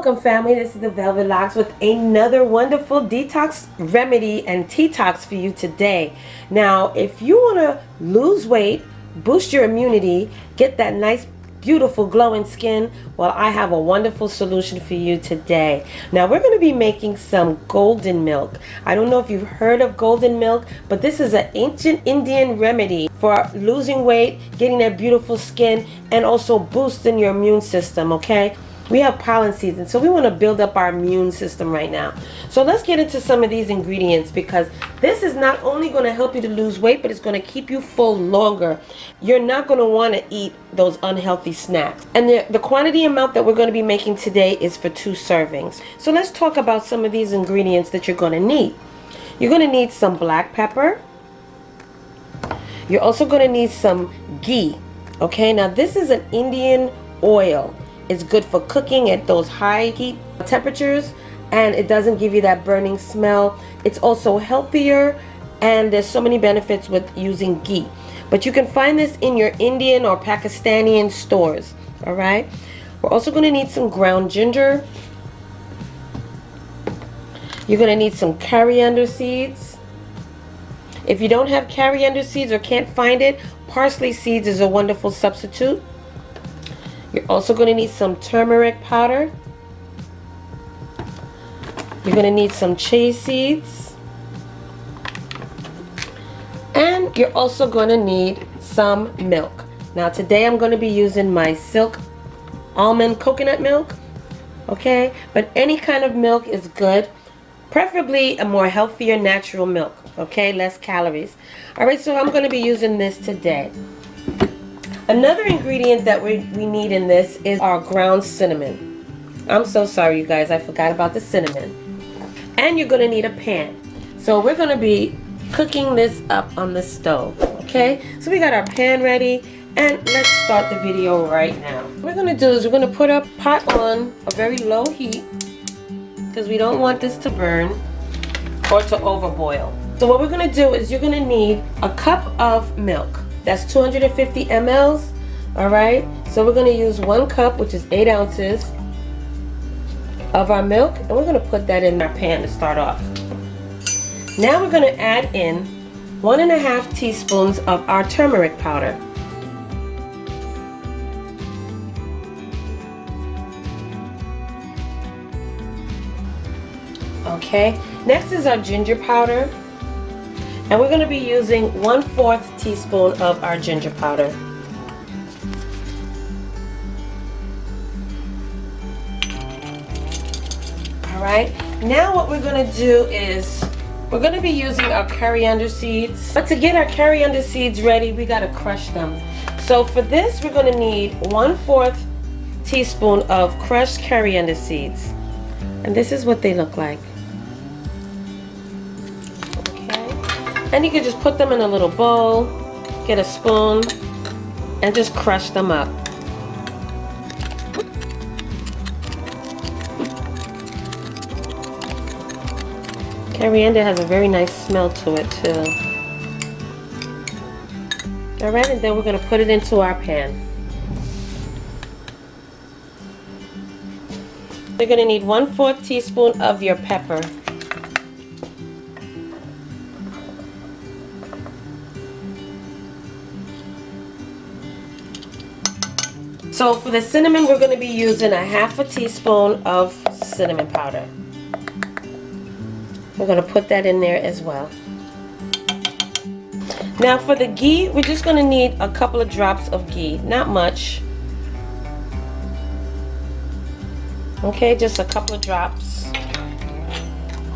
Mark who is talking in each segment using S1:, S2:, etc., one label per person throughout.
S1: Welcome family, this is the Velvet Locks with another wonderful detox remedy and detox for you today. Now, if you want to lose weight, boost your immunity, get that nice beautiful glowing skin, well, I have a wonderful solution for you today. Now, we're going to be making some golden milk. I don't know if you've heard of golden milk, but this is an ancient Indian remedy for losing weight, getting that beautiful skin, and also boosting your immune system, okay? We have pollen season, so we want to build up our immune system right now. So let's get into some of these ingredients, because this is not only going to help you to lose weight, but it's going to keep you full longer. You're not going to want to eat those unhealthy snacks. And the quantity amount that we're going to be making today is for 2 servings. So let's talk about some of these ingredients that you're going to need. You're going to need some black pepper. You're also going to need some ghee. Okay, now this is an Indian oil. It's good for cooking at those high heat temperatures, and it doesn't give you that burning smell. It's also healthier, and there's so many benefits with using ghee. But you can find this in your Indian or Pakistani stores. All right. We're also going to need some ground ginger. You're going to need some coriander seeds. If you don't have coriander seeds or can't find it, parsley seeds is a wonderful substitute. You're also going to need some turmeric powder. You're going to need some chia seeds. And you're also going to need some milk. Now today I'm going to be using my Silk almond coconut milk. Okay? But any kind of milk is good. Preferably a more healthier natural milk. Okay? Less calories. Alright, so I'm going to be using this today. Another ingredient that we need in this is our ground cinnamon. I'm so sorry, you guys. I forgot about the cinnamon. And you're going to need a pan. So we're going to be cooking this up on the stove. Okay? So we got our pan ready. And let's start the video right now. What we're going to do is we're going to put our pot on a very low heat, because we don't want this to burn or to overboil. So what we're going to do is you're going to need a cup of milk. That's 250 mLs. Alright, so we're going to use 1 cup, which is 8 ounces of our milk, and we're going to put that in our pan to start off. Now we're going to add in 1.5 teaspoons of our turmeric powder. Okay, next is our ginger powder. And we're going to be using 1/4 teaspoon of our ginger powder. Alright, now what we're going to do is we're going to be using our coriander seeds. But to get our coriander seeds ready, we got to crush them. So for this, we're going to need 1/4 teaspoon of crushed coriander seeds. And this is what they look like. And you can just put them in a little bowl, get a spoon, and just crush them up. Coriander has a very nice smell to it too. Alright, and then we're going to put it into our pan. You're going to need 1/4 teaspoon of your pepper. So for the cinnamon, we're going to be using 1/2 teaspoon of cinnamon powder. We're going to put that in there as well. Now for the ghee, we're just going to need a couple of drops of ghee. Not much. Okay, just a couple of drops.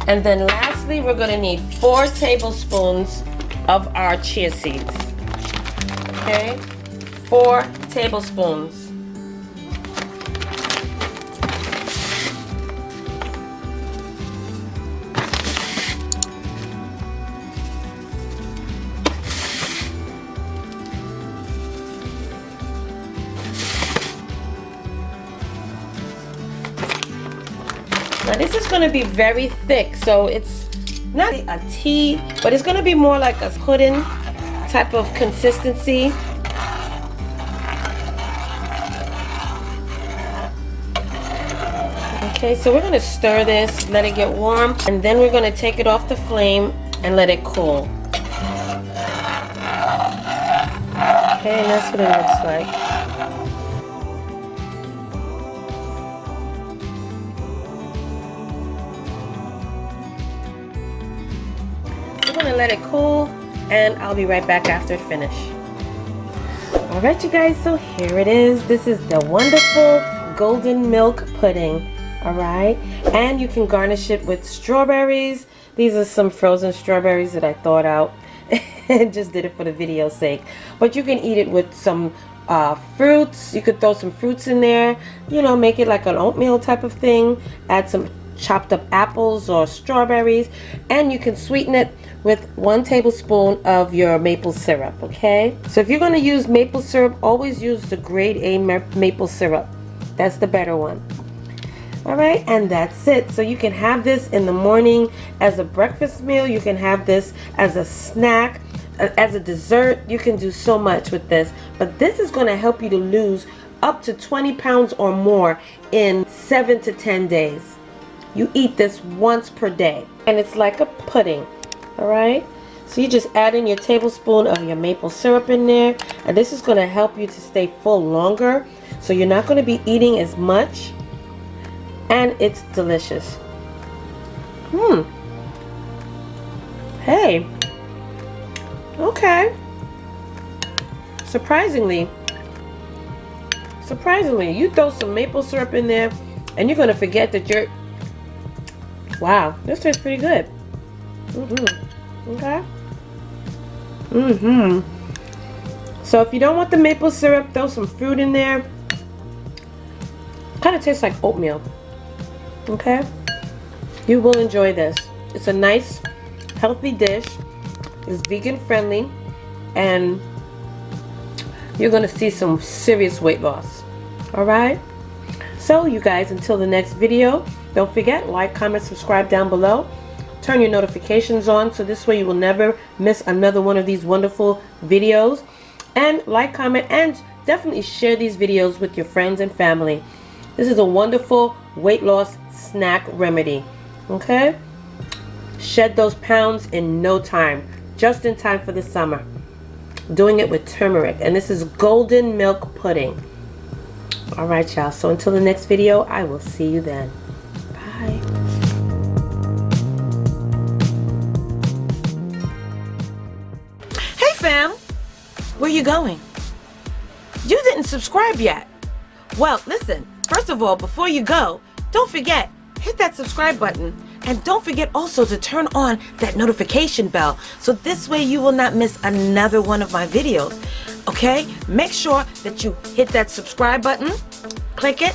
S1: And then lastly, we're going to need 4 tablespoons of our chia seeds. Okay, 4 tablespoons. Now this is going to be very thick, so it's not a tea, but it's going to be more like a pudding type of consistency. Okay, so we're going to stir this, let it get warm, and then we're going to take it off the flame and let it cool. Okay, and that's what it looks like. We're going to let it cool, and I'll be right back after it finishes. Alright you guys, so here it is. This is the wonderful golden milk pudding. Alright, and you can garnish it with strawberries. These are some frozen strawberries that I thawed out and just did it for the video's sake. But you can eat it with some fruits. You could throw some fruits in there, you know, make it like an oatmeal type of thing. Add some chopped up apples or strawberries, and you can sweeten it with 1 tablespoon of your maple syrup. Okay, so if you're going to use maple syrup, always use the grade A maple syrup. That's the better one. Alright, and that's it. So you can have this in the morning as a breakfast meal. You can have this as a snack, as a dessert. You can do so much with this. But this is going to help you to lose up to 20 pounds or more in 7 to 10 days. You eat this once per day, and it's like a pudding. Alright, so you just add in your tablespoon of your maple syrup in there, and this is going to help you to stay full longer, so you're not going to be eating as much, and it's delicious. Hey, okay, surprisingly, you throw some maple syrup in there and you're going to forget that you're, wow, this tastes pretty good. Okay. So if you don't want the maple syrup, throw some fruit in there. Kind of tastes like oatmeal. Okay. You will enjoy this. It's a nice, healthy dish. It's vegan friendly, and you're gonna see some serious weight loss. All right. So you guys, until the next video, don't forget, like, comment, subscribe down below. Turn your notifications on so this way you will never miss another one of these wonderful videos. And like, comment, and definitely share these videos with your friends and family. This is a wonderful weight loss snack remedy. Okay? Shed those pounds in no time. Just in time for the summer. Doing it with turmeric. And this is golden milk pudding. Alright y'all, so until the next video, I will see you then. Bye. Fam, where you going? You didn't subscribe yet. Well, listen, first of all, before you go, don't forget, hit that subscribe button, and don't forget also to turn on that notification bell, so this way you will not miss another one of my videos. Okay? Make sure that you hit that subscribe button, click it,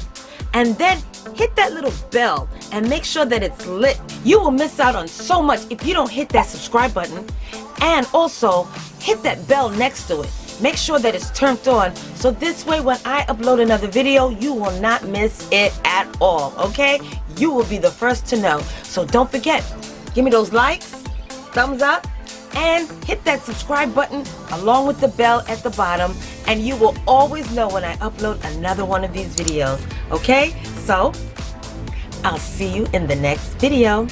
S1: and then hit that little bell and make sure that it's lit. You will miss out on so much if you don't hit that subscribe button, and also hit that bell next to it. Make sure that it's turned on, so this way when I upload another video, you will not miss it at all. Okay? You will be the first to know. So don't forget, give me those likes, thumbs up, and hit that subscribe button along with the bell at the bottom, and you will always know when I upload another one of these videos. Okay? So I'll see you in the next video.